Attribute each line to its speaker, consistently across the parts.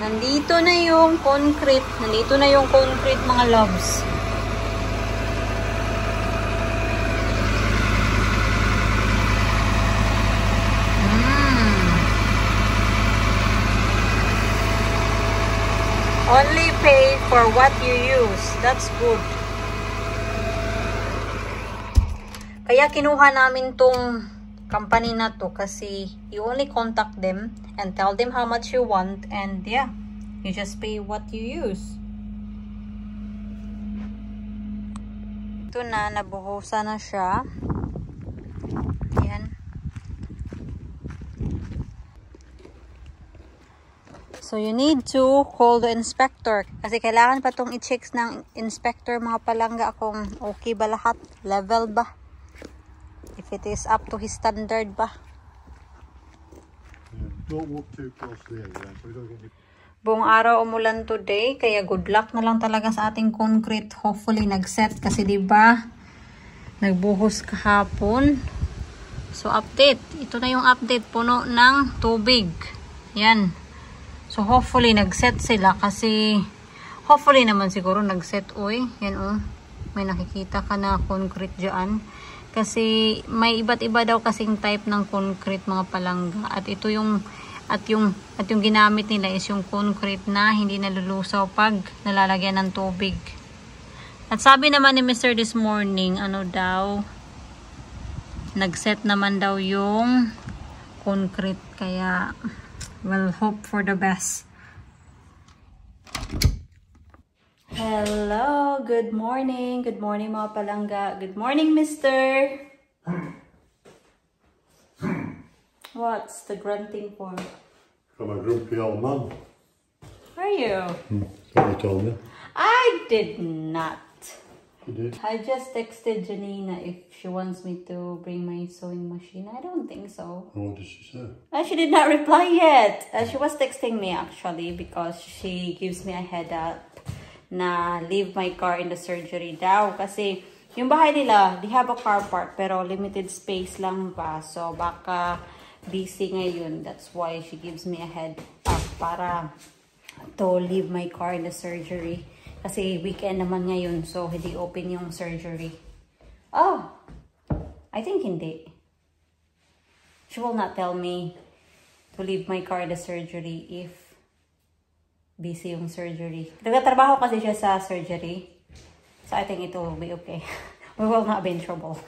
Speaker 1: Nandito na yung concrete. Nandito na yung concrete, mga loves. Only pay for what you use. That's good. Kaya kinuha namin tong company na to kasi you only contact them and tell them how much you want and yeah, you just pay what you use. Ito na, nabuhusan na siya. Ayan. So you need to call the inspector kasi kailangan pa tong i-check ng inspector, mga palangga, kung okay ba lahat, level ba, if it is up to his standard ba.
Speaker 2: Don't walk too close to the area, so we don't get any...
Speaker 1: Buong araw umulan today, kaya good luck na lang talaga sa ating concrete. Hopefully nag-set kasi 'di ba? Nagbuhos kahapon. So update, ito na yung update, puno ng tubig. Yan. So hopefully nag-set sila kasi hopefully naman siguro nag-set. Uy, yan oh. May nakikita ka na concrete diyan. Kasi may iba't iba daw kasing type ng concrete, mga palangga. At ito yung at yung ginamit nila is yung concrete na hindi nalulusaw pag nalalagyan ng tubig. At sabi naman ni Mr. this morning, ano daw, nag-set naman daw yung concrete, kaya we'll hope for the best. Hello, good morning. Good morning, mga palangga. Good morning, mister. What's the grunting for?
Speaker 2: I'm a grumpy old man.
Speaker 1: Are you?
Speaker 2: That's what you told me.
Speaker 1: I did not.
Speaker 2: You did?
Speaker 1: I just texted Janina if she wants me to bring my sewing machine. I don't think so.
Speaker 2: What did she say?
Speaker 1: She did not reply yet. She was texting me actually because she gives me a head up na leave my car in the surgery daw. Kasi yung bahay nila, they have a car park pero limited space lang pa. So baka busy ngayon. That's why she gives me a head up para to leave my car in the surgery. Kasi weekend naman ngayon, so hindi open yung surgery. Oh, I think hindi. She will not tell me to leave my car in the surgery if busy yung surgery. Nagtatrabaho kasi siya sa surgery. So I think it will be okay. We will not be in trouble.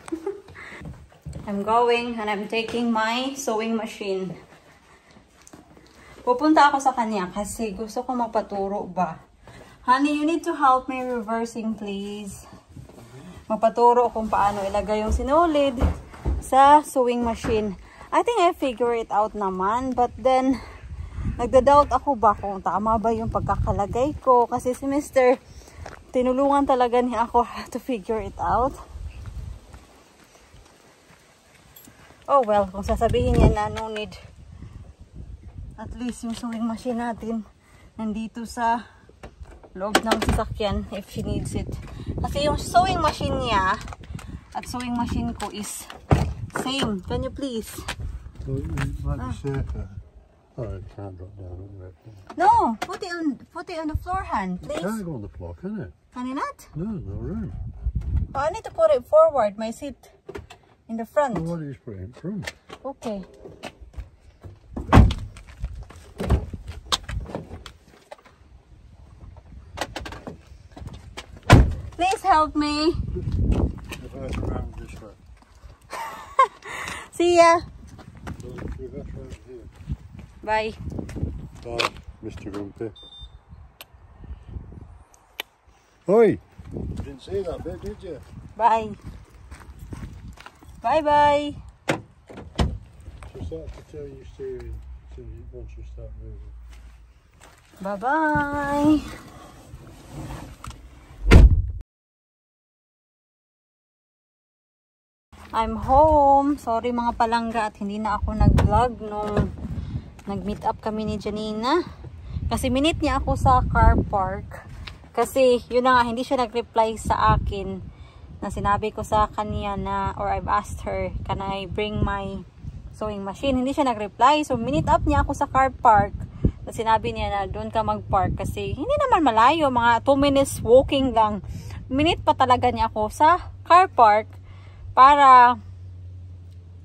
Speaker 1: I'm going and I'm taking my sewing machine. Pupunta ako sa kanya kasi gusto ko magpaturo ba. Honey, you need to help me reversing, please. Magpaturo kung paano ilagay yung sinulid sa sewing machine. I think I figure it out naman, but then nagda-doubt ako ba kung tama ba yung pagkakalagay ko. Kasi si Mr. tinulungan talaga niya ako to figure it out. Oh well, kung sasabihin niya na no need, at least yung sewing machine natin nandito sa loob ng sasakyan if she needs it. Kasi yung sewing machine niya at sewing machine ko is same. Can you please?
Speaker 2: Well, it might be safer. Oh, it can't drop down.
Speaker 1: No, put it on the floor, hand, please.
Speaker 2: It can't go on the floor, can it?
Speaker 1: Can it not?
Speaker 2: No, no room.
Speaker 1: Oh, I need to put it forward, my seat in the front.
Speaker 2: Well, what do you put it in front?
Speaker 1: Okay. Please help me.
Speaker 2: Reverse around this way.
Speaker 1: See ya.
Speaker 2: So reverse around here.
Speaker 1: Bye.
Speaker 2: Bye, Mr. Grumpy. Oi! You didn't see that bit, did you?
Speaker 1: Bye. Bye-bye.
Speaker 2: Just have to tell you steering once you start moving.
Speaker 1: Bye-bye. I'm home. Sorry mga palangga at hindi na ako nag-vlog nung nag-meet up kami ni Janina. Kasi minute niya ako sa car park. Kasi yun na nga, hindi siya nag-reply sa akin na sinabi ko sa kanya na, or I've asked her, can I bring my sewing machine? Hindi siya nag-reply. So minute up niya ako sa car park Sinabi niya na doon ka mag-park kasi hindi naman malayo, mga 2 minutes walking lang. Minute pa talaga niya ako sa car park para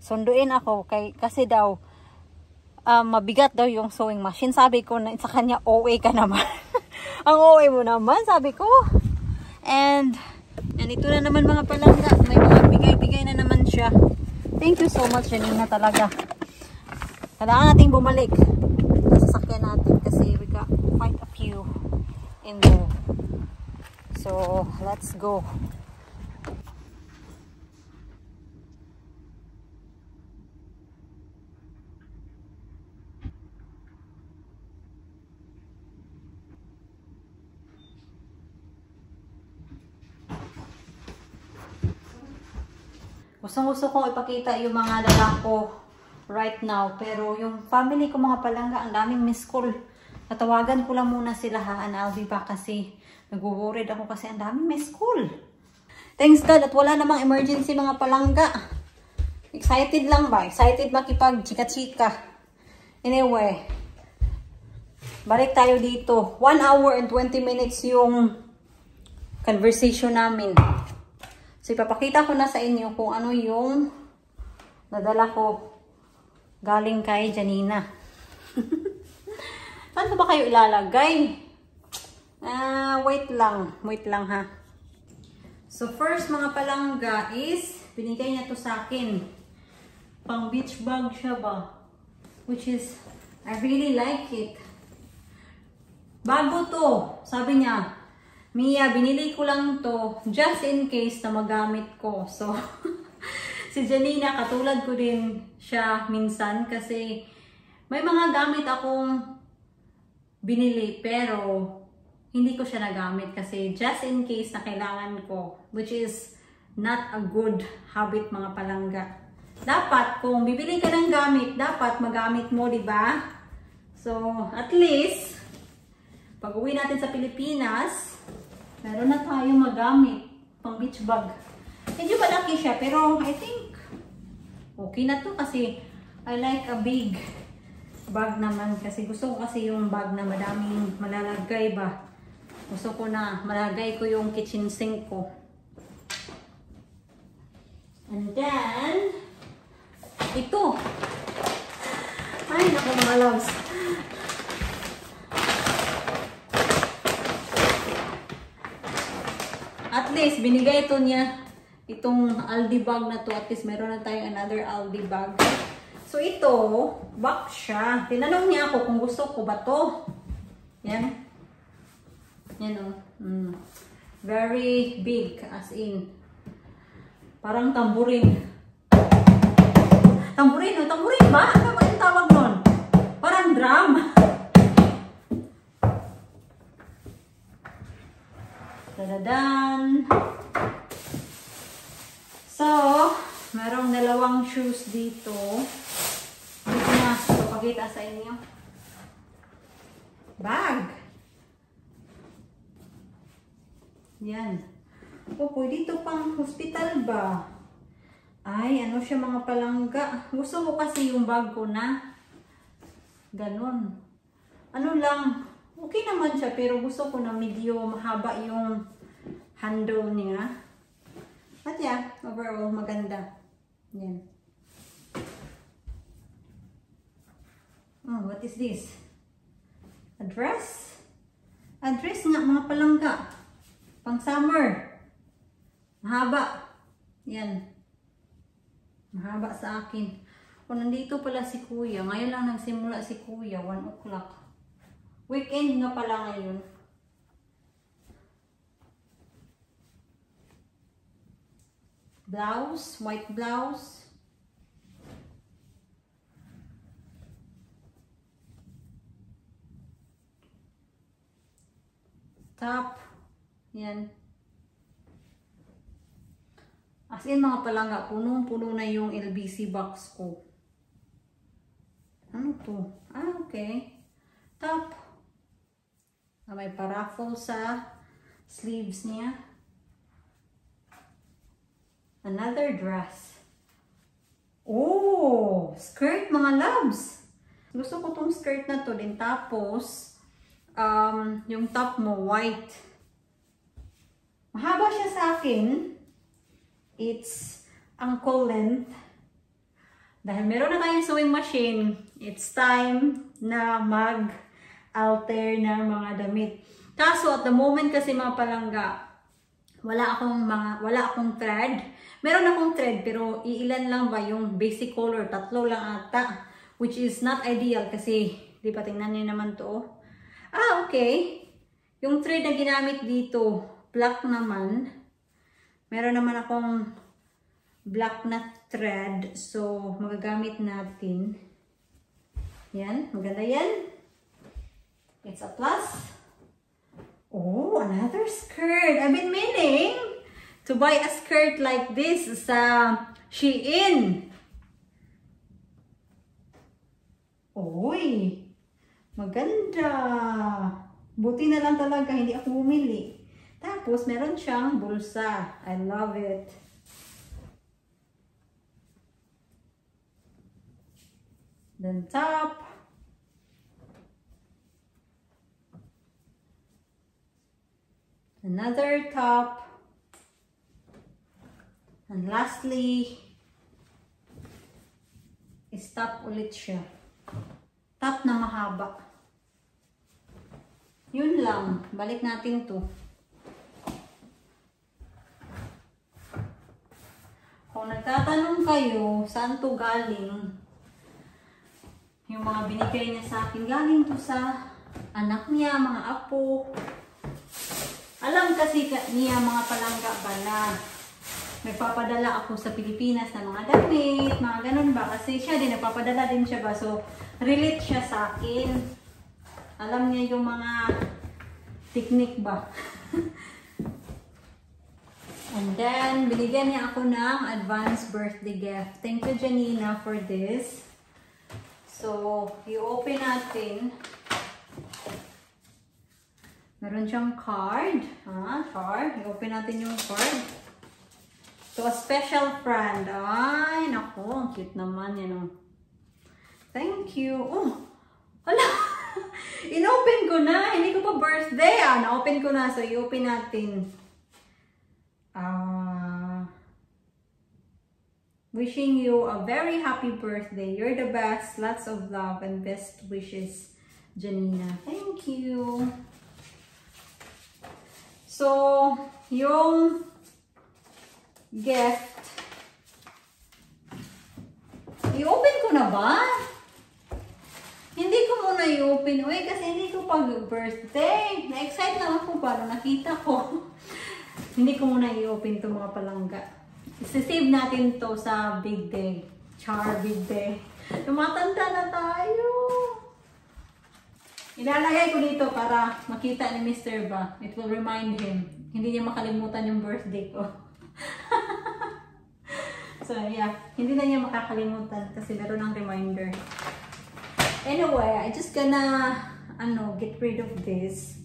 Speaker 1: sunduin ako kasi daw mabigat daw yung sewing machine. Sabi ko na sa kanya, OA ka naman. Ang OA mo naman, sabi ko. And ito na naman mga palangga. May mga bigay-bigay na naman siya. Thank you so much, Janina, talaga. Kailangan nating bumalik sa sasakyan natin kasi we got quite a few in there. So, let's go. Gusto kong ipakita yung mga dala ko right now. Pero yung family ko mga palangga, ang daming miss call. Natawagan ko lang muna sila ha, and I'll be back kasi nag-worried ako kasi ang daming miss call. Thanks God at wala namang emergency mga palangga. Excited lang ba? Excited makipag-chika-chika. Anyway, balik tayo dito. 1 hour and 20 minutes yung conversation namin. So, ipapakita ko na sa inyo kung ano yung nadala ko galing kay Janina. Saan ba kayo ilalagay? Wait lang ha. So, first mga palangga is, binigay niya to sa akin. Pang beach bag siya ba? Which is, I really like it. Bago to, sabi niya, Mia, binili ko lang to just in case na magamit ko. So, si Janina, katulad ko din siya minsan kasi may mga gamit akong binili pero hindi ko siya nagamit kasi just in case na kailangan ko, which is not a good habit mga palangga. Dapat, kung bibili ka ng gamit, dapat magamit mo, di ba? So, at least, pag uwi natin sa Pilipinas, meron na tayong magamit pang beach bag. Medyo malaki siya, pero I think okay na to kasi I like a big bag naman. Kasi gusto ko kasi yung bag na madaming malalagay ba. Gusto ko na malagay ko yung kitchen sink ko. And then, ito. Ay, naku mga loves. At least, binigay ito niya, itong Aldi bag na to. At least, meron na tayong another Aldi bag. So, ito, box siya. Tinanong niya ako kung gusto ko ba to. Yan. Yan o. Very big, as in. Parang tamburin. Tamburin o? Tamburin ba? Ano ba yung tawag nun? Parang drum. Tadadan! So, merong dalawang shoes dito. Dito na, ipapakita sa inyo. Bag! Yan. O, pwede ito pang hospital ba? Ay, ano siya mga palangga. Gusto ko kasi yung bag ko na ganon. Ano lang, okay naman siya, pero gusto ko na medyo mahaba yung handle niya. At yeah, overall, maganda. Yan. Oh, what is this? A dress? A dress nga, mga palangga. Pang summer. Mahaba. Yan. Mahaba sa akin. O, nandito pala si Kuya. Ngayon lang nagsimula si Kuya, 1 o'clock. Weekend nga pala ngayon. Blouse, white blouse. Top. Yan. As in mga palangga, punong-puno na yung LBC box ko. Ano to? Ah, okay. Top. May paraffle sa sleeves niya. Another dress. Oh, skirt mga loves. Gusto ko tong skirt na to din. Tapos, yung top mo, white. Mahaba siya sa akin. It's ankle length. Dahil meron na tayong sewing machine, it's time na mag-alter ng mga damit. Kaso, at the moment kasi mga palangga, wala akong thread. Meron akong thread, pero iilan lang ba yung basic color? 3 lang ata. Which is not ideal kasi, di ba, tingnan niyo naman to. Ah, okay. Yung thread na ginamit dito, black naman. Meron naman akong black na thread. So, magagamit natin. Yan, maganda yan. It's a plus. Oh, another skirt. I've been meaning to buy a skirt like this sa Shein. Uy, maganda. Buti na lang talaga, hindi ako bumili. Tapos, meron siyang bulsa. I love it. Then top. Another top. And lastly, is top ulit siya. Top na mahaba. Yun lang. Balik natin to. Kung nagtatanong kayo, saan to galing? Yung mga binigay niya sa akin, galing to sa anak niya, mga apo. Alam kasi niya mga palangga ba na nagpapadala ako sa Pilipinas ng mga damit, mga ganun ba? Kasi siya din, nagpapadala din siya ba? So, relate siya sa akin. Alam niya yung mga technique ba? And then, binigyan niya ako ng advance birthday gift. Thank you, Janina, for this. So, i-open natin. Meron siyang card. Card. I-open natin yung card. To a special friend. Ay, naku. Ang cute naman yan. Thank you. Oh, wala. In-open ko na. Hindi ko pa birthday. Na-open ko na. So, i-open natin. Wishing you a very happy birthday. You're the best. Lots of love and best wishes, Janina. Thank you. So, yung gift, i-open ko na ba? Hindi ko muna i-open. Uy, kasi hindi ko pag-birthday. Na-excite lang ako ba nung nakita ko. Hindi ko muna i-open to mga palangga. Isa-save natin to sa big day. Char, big day. Tumatanda na tayo. Ilalagay ko dito para makita ni Mr. ba. It will remind him. Hindi niya makalimutan yung birthday ko. So, yeah. Hindi na niya makakalimutan kasi meron ng reminder. Anyway, I just gonna get rid of this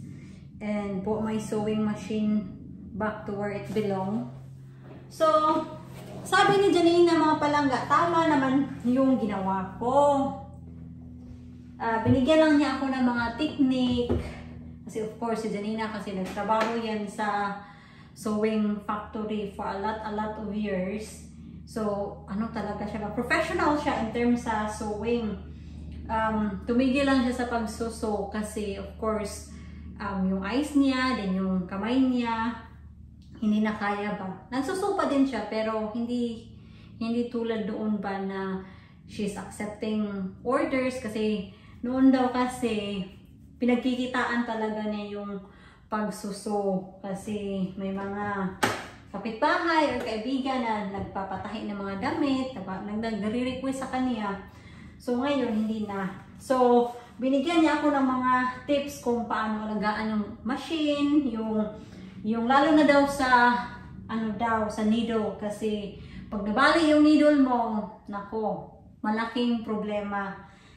Speaker 1: and put my sewing machine back to where it belongs. So, sabi ni Janina mga palangga, tama naman yung ginawa ko. Binigyan lang niya ako ng mga technique. Kasi of course, si Janina kasi nagtrabaho yan sa sewing factory for a lot of years. So, talaga siya, professional siya in terms sa sewing. Tumigil lang siya sa pagsuso kasi of course, yung eyes niya, then yung kamay niya, hindi na kaya ba. Nagsusupa din siya pero hindi tulad doon ba na she's accepting orders kasi noon daw kasi pinagkikitaan talaga niya yung pagsuso kasi may mga kapitbahay o kaibigan na nagpapatahi ng mga damit, nagre-request sa kanya. So ngayon hindi na. So binigyan niya ako ng mga tips kung paano alagaan yung machine, yung lalo na daw sa sa needle kasi pag nabali yung needle mo, nako, malaking problema.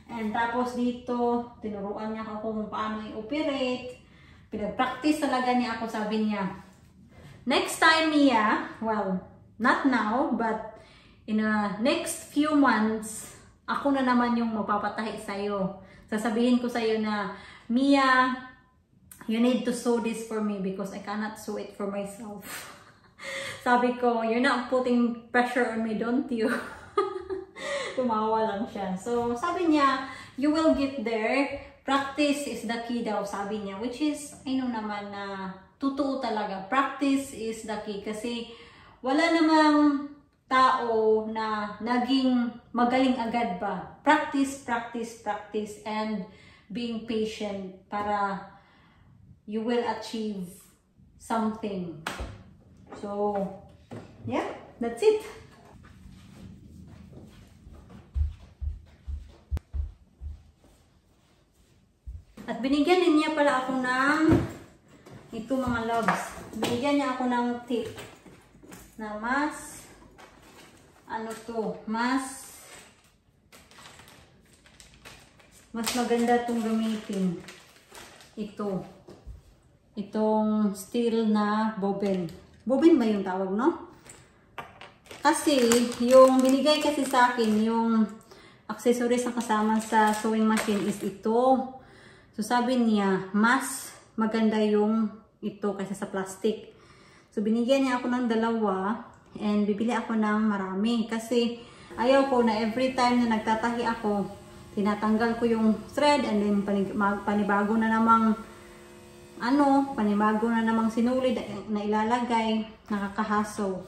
Speaker 1: And tapos dito, tinuruan niya ako kung paano i-operate. Pinag-practice talaga niya ako, sabi niya. Next time, Mia, well, not now, but in the next few months, ako na naman yung mapapatahi sa'yo. Sasabihin ko sa'yo na, Mia, you need to sew this for me because I cannot sew it for myself. Sabi ko, you're not putting pressure on me, don't you? Tumawa lang siya. So, sabi niya, you will get there. Practice is the key daw, sabi niya. Which is, I know naman na totoo talaga. Practice is the key. Kasi, wala namang tao na naging magaling agad ba. Practice, practice, practice, and being patient para you will achieve something. So, yeah, that's it. At binigyan din niya pala ako ng ito mga loves. Binigyan niya ako ng tip na mas ano to, mas maganda itong gamitin. Itong steel na bobbin. Bobbin ba yung tawag, no? Kasi, yung binigay kasi sa akin, yung accessories na kasama sa sewing machine is ito. So, sabi niya, mas maganda yung ito kaysa sa plastic. So, binigyan niya ako ng dalawa and bibili ako ng marami. Kasi, ayaw ko na every time na nagtatahi ako, tinatanggal ko yung thread and then panibago na namang panibago na namang sinulid na ilalagay, nakakahaso.